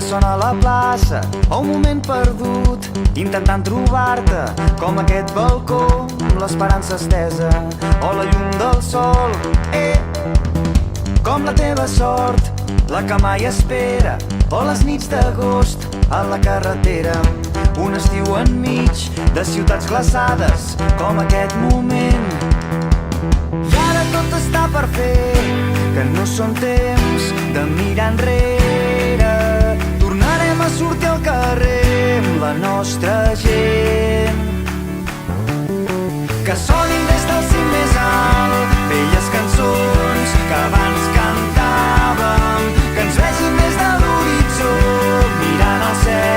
sona a la plaça o un moment perdut intentant trobar-te, com aquest balcó amb l'esperança estesa o la llum del sol, com la teva sort, la que mai espera, o les nits d'agost a la carretera, un estiu enmig de ciutats glaçades com aquest moment. I ara tot està per fer, que no són temps de mirar enrere. Tornarem a sortir al carrer amb la nostra gent. Que sonin des del cim més alt velles cançons que abans cantàvem, que ens vegin des de l'horitzó mirant al cel.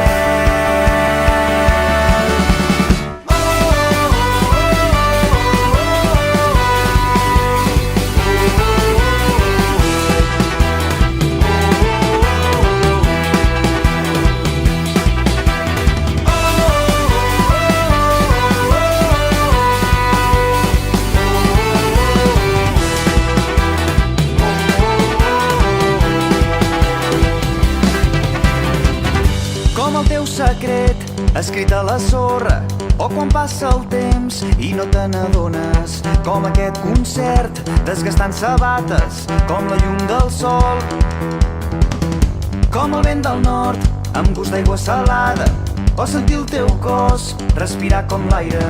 Secret escrit a la sorra, o quan passa el temps i no te n'adones, com aquest concert desgastant sabates, com la llum del sol, com el vent del nord amb gust d'aigua salada, o sentir el teu cos respirar com l'aire,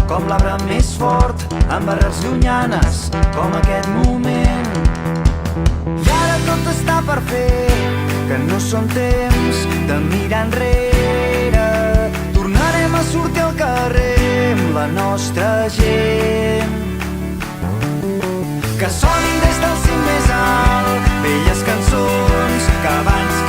com l'arbre més fort amb arrels llunyanes, com aquest moment. I ara tot està per fer, que no són temps de mirar enrere. Tornarem a sortir al carrer amb la nostra gent. Que sonin des del cim més alt velles cançons que abans